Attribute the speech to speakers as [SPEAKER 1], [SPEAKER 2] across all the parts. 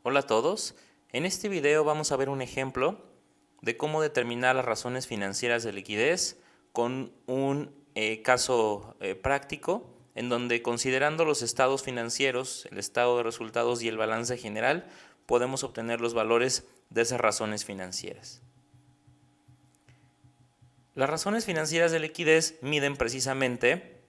[SPEAKER 1] Hola a todos, en este video vamos a ver un ejemplo de cómo determinar las razones financieras de liquidez con un caso práctico en donde considerando los estados financieros, el estado de resultados y el balance general podemos obtener los valores de esas razones financieras. Las razones financieras de liquidez miden precisamente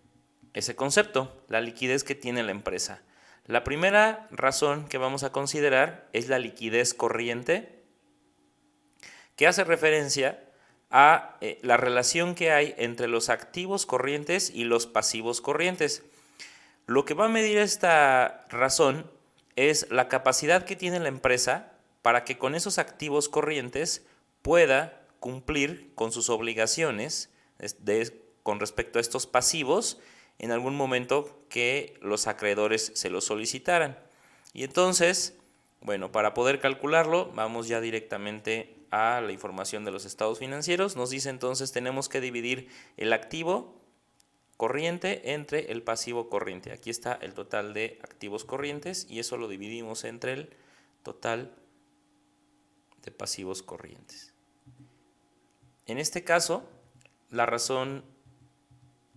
[SPEAKER 1] ese concepto, la liquidez que tiene la empresa. La primera razón que vamos a considerar es la liquidez corriente, que hace referencia a la relación que hay entre los activos corrientes y los pasivos corrientes. Lo que va a medir esta razón es la capacidad que tiene la empresa para que con esos activos corrientes pueda cumplir con sus obligaciones con respecto a estos pasivos en algún momento que los acreedores se lo solicitaran. Y entonces, bueno, para poder calcularlo, vamos ya directamente a la información de los estados financieros. Nos dice entonces tenemos que dividir el activo corriente entre el pasivo corriente. Aquí está el total de activos corrientes y eso lo dividimos entre el total de pasivos corrientes. En este caso, la razón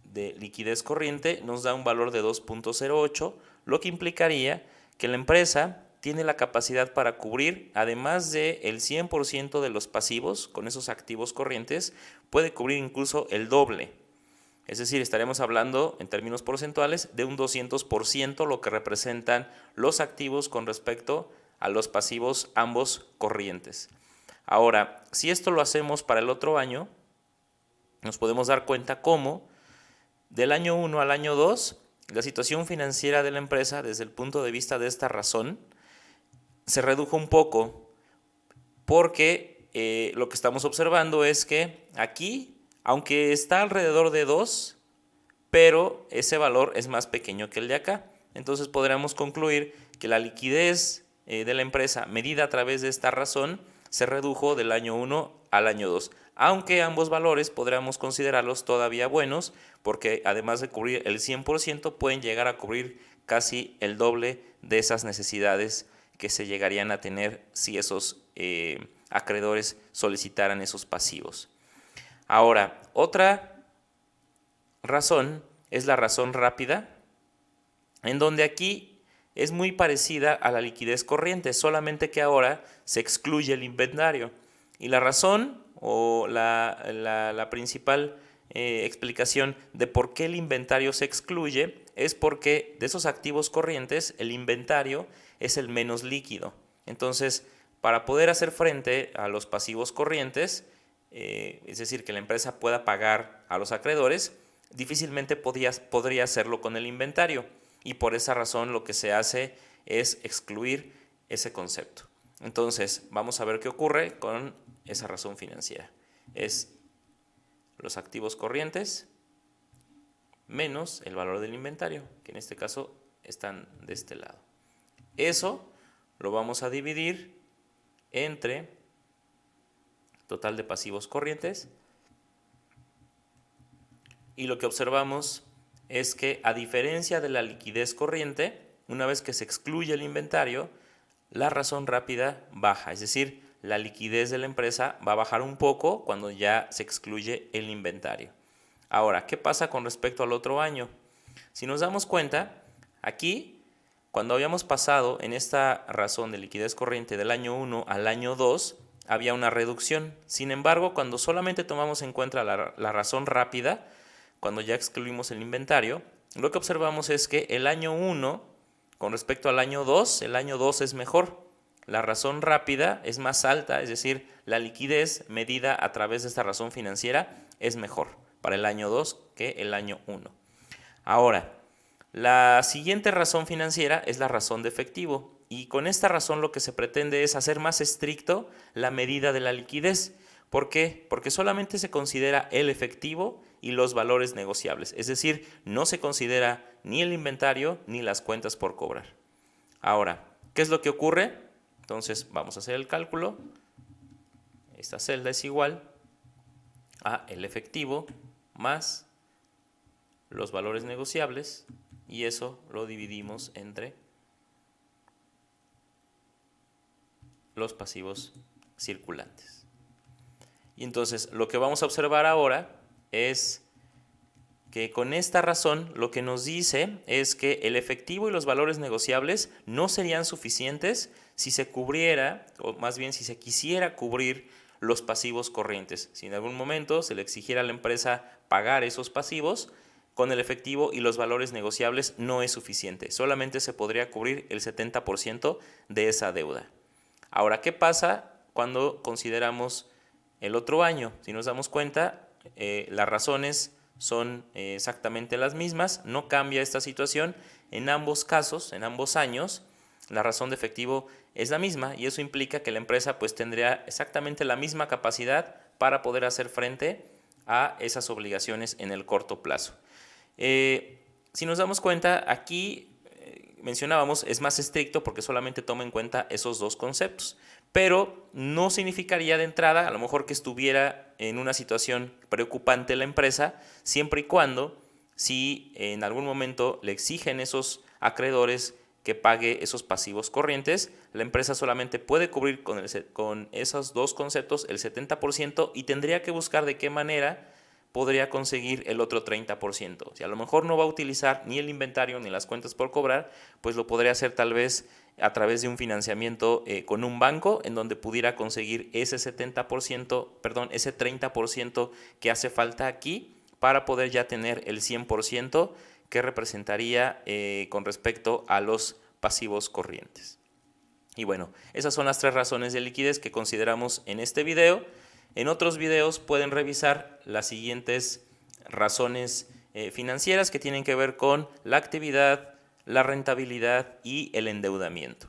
[SPEAKER 1] de liquidez corriente nos da un valor de 2.08, lo que implicaría que la empresa tiene la capacidad para cubrir, además del 100% de los pasivos con esos activos corrientes, puede cubrir incluso el doble. Es decir, estaremos hablando en términos porcentuales de un 200%, lo que representan los activos con respecto a los pasivos, ambos corrientes. Ahora, si esto lo hacemos para el otro año, nos podemos dar cuenta cómo del año 1 al año 2, la situación financiera de la empresa desde el punto de vista de esta razón se redujo un poco porque lo que estamos observando es que aquí, aunque está alrededor de 2, pero ese valor es más pequeño que el de acá. Entonces podríamos concluir que la liquidez de la empresa medida a través de esta razón se redujo del año 1 al año 2, aunque ambos valores podríamos considerarlos todavía buenos porque además de cubrir el 100% pueden llegar a cubrir casi el doble de esas necesidades que se llegarían a tener si esos acreedores solicitaran esos pasivos. Ahora, otra razón es la razón rápida, en donde aquí es muy parecida a la liquidez corriente, solamente que ahora se excluye el inventario. Y la razón o la principal explicación de por qué el inventario se excluye es porque de esos activos corrientes el inventario es el menos líquido. Entonces, para poder hacer frente a los pasivos corrientes, es decir, que la empresa pueda pagar a los acreedores, difícilmente podría hacerlo con el inventario y por esa razón lo que se hace es excluir ese concepto. Entonces vamos a ver qué ocurre con esa razón financiera. Es los activos corrientes menos el valor del inventario, que en este caso están de este lado. Eso lo vamos a dividir entre total de pasivos corrientes. Y lo que observamos es que a diferencia de la liquidez corriente, una vez que se excluye el inventario, la razón rápida baja, es decir, la liquidez de la empresa va a bajar un poco cuando ya se excluye el inventario. Ahora, ¿qué pasa con respecto al otro año? Si nos damos cuenta, aquí, cuando habíamos pasado en esta razón de liquidez corriente del año 1 al año 2, había una reducción. Sin embargo, cuando solamente tomamos en cuenta la razón rápida, cuando ya excluimos el inventario, lo que observamos es que el año 1 con respecto al año 2, el año 2 es mejor. La razón rápida es más alta, es decir, la liquidez medida a través de esta razón financiera es mejor para el año 2 que el año 1. Ahora, la siguiente razón financiera es la razón de efectivo y con esta razón lo que se pretende es hacer más estricto la medida de la liquidez. ¿Por qué? Porque solamente se considera el efectivo y los valores negociables, es decir, no se considera ni el inventario ni las cuentas por cobrar. Ahora, ¿qué es lo que ocurre? Entonces vamos a hacer el cálculo. Esta celda es igual a el efectivo más los valores negociables y eso lo dividimos entre los pasivos circulantes. Y entonces lo que vamos a observar ahora es que con esta razón lo que nos dice es que el efectivo y los valores negociables no serían suficientes si se cubriera, o más bien si se quisiera cubrir los pasivos corrientes. Si en algún momento se le exigiera a la empresa pagar esos pasivos, con el efectivo y los valores negociables no es suficiente. Solamente se podría cubrir el 70% de esa deuda. Ahora, ¿qué pasa cuando consideramos el otro año? Si nos damos cuenta, las razones son exactamente las mismas, no cambia esta situación. En ambos casos, en ambos años, la razón de efectivo es la misma y eso implica que la empresa pues tendría exactamente la misma capacidad para poder hacer frente a esas obligaciones en el corto plazo. Si nos damos cuenta, aquí mencionábamos, es más estricto porque solamente toma en cuenta esos dos conceptos, pero no significaría de entrada a lo mejor que estuviera en una situación preocupante la empresa, siempre y cuando si en algún momento le exigen esos acreedores que pague esos pasivos corrientes, la empresa solamente puede cubrir con esos dos conceptos el 70% y tendría que buscar de qué manera podría conseguir el otro 30%. Si a lo mejor no va a utilizar ni el inventario ni las cuentas por cobrar, pues lo podría hacer tal vez a través de un financiamiento con un banco en donde pudiera conseguir ese 30% que hace falta aquí para poder ya tener el 100% que representaría con respecto a los pasivos corrientes. Y bueno, esas son las tres razones de liquidez que consideramos en este video. En otros videos pueden revisar las siguientes razones financieras que tienen que ver con la actividad, la rentabilidad y el endeudamiento.